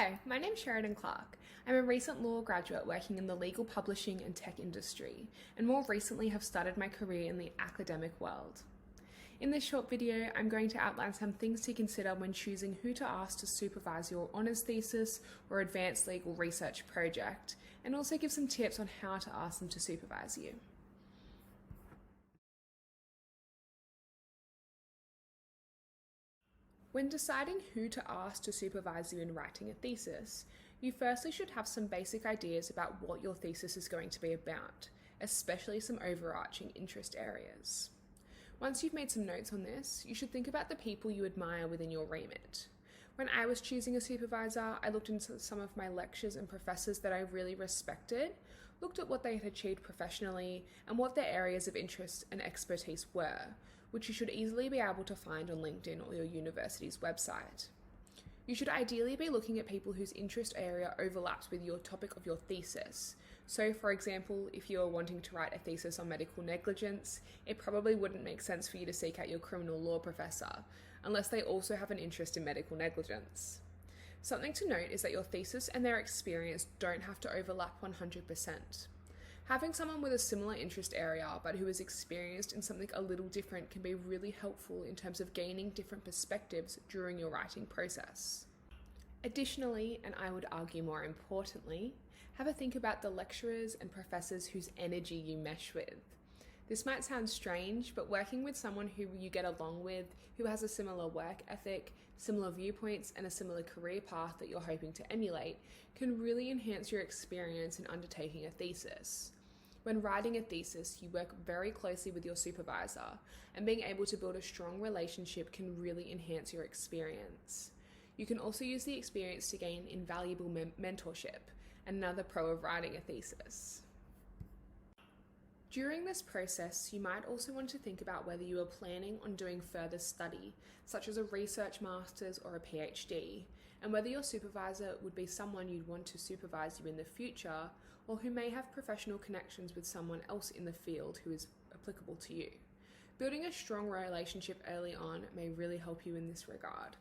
Hi, my name's Sheridan Clark. I'm a recent law graduate working in the legal publishing and tech industry, and more recently have started my career in the academic world. In this short video, I'm going to outline some things to consider when choosing who to ask to supervise your honours thesis or advanced legal research project, and also give some tips on how to ask them to supervise you. When deciding who to ask to supervise you in writing a thesis, you firstly should have some basic ideas about what your thesis is going to be about, especially some overarching interest areas. Once you've made some notes on this, you should think about the people you admire within your remit. When I was choosing a supervisor, I looked into some of my lecturers and professors that I really respected, looked at what they had achieved professionally, and what their areas of interest and expertise were, which you should easily be able to find on LinkedIn or your university's website. You should ideally be looking at people whose interest area overlaps with your topic of your thesis. So, for example, if you are wanting to write a thesis on medical negligence, it probably wouldn't make sense for you to seek out your criminal law professor, unless they also have an interest in medical negligence. Something to note is that your thesis and their experience don't have to overlap 100%. Having someone with a similar interest area but who is experienced in something a little different can be really helpful in terms of gaining different perspectives during your writing process. Additionally, and I would argue more importantly, have a think about the lecturers and professors whose energy you mesh with. This might sound strange, but working with someone who you get along with, who has a similar work ethic, similar viewpoints, and a similar career path that you're hoping to emulate can really enhance your experience in undertaking a thesis. When writing a thesis, you work very closely with your supervisor, and being able to build a strong relationship can really enhance your experience. You can also use the experience to gain invaluable mentorship, another pro of writing a thesis. During this process, you might also want to think about whether you are planning on doing further study, such as a research master's or a PhD, and whether your supervisor would be someone you'd want to supervise you in the future, or who may have professional connections with someone else in the field who is applicable to you. Building a strong relationship early on may really help you in this regard.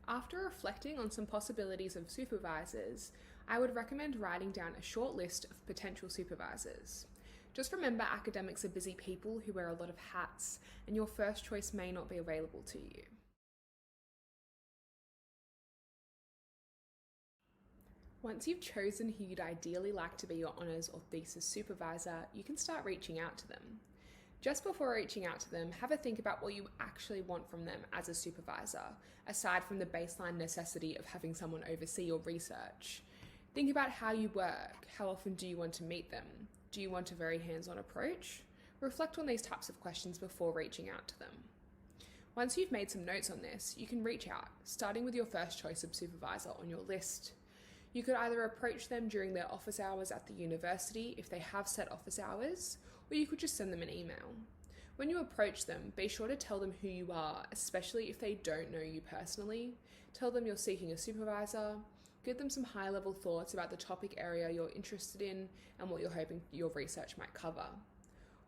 After reflecting on some possibilities of supervisors, I would recommend writing down a short list of potential supervisors. Just remember, academics are busy people who wear a lot of hats, and your first choice may not be available to you. Once you've chosen who you'd ideally like to be your honours or thesis supervisor, you can start reaching out to them. Just before reaching out to them, have a think about what you actually want from them as a supervisor, aside from the baseline necessity of having someone oversee your research. Think about how you work. How often do you want to meet them? Do you want a very hands-on approach? Reflect on these types of questions before reaching out to them. Once you've made some notes on this, you can reach out, starting with your first choice of supervisor on your list. You could either approach them during their office hours at the university if they have set office hours, or you could just send them an email. When you approach them, be sure to tell them who you are, especially if they don't know you personally. Tell them you're seeking a supervisor. Give them some high-level thoughts about the topic area you're interested in and what you're hoping your research might cover.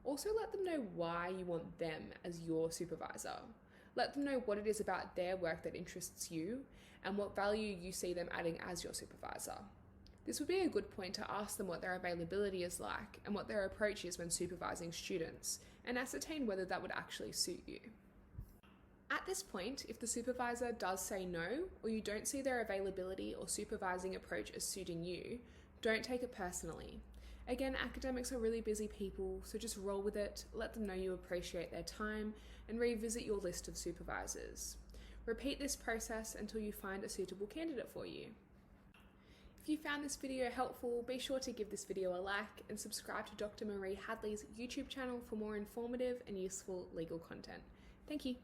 Also, let them know why you want them as your supervisor. Let them know what it is about their work that interests you and what value you see them adding as your supervisor. This would be a good point to ask them what their availability is like and what their approach is when supervising students, and ascertain whether that would actually suit you. At this point, if the supervisor does say no, or you don't see their availability or supervising approach as suiting you, don't take it personally. Again, academics are really busy people, so just roll with it, let them know you appreciate their time, and revisit your list of supervisors. Repeat this process until you find a suitable candidate for you. If you found this video helpful, be sure to give this video a like and subscribe to Dr. Marie Hadley's YouTube channel for more informative and useful legal content. Thank you.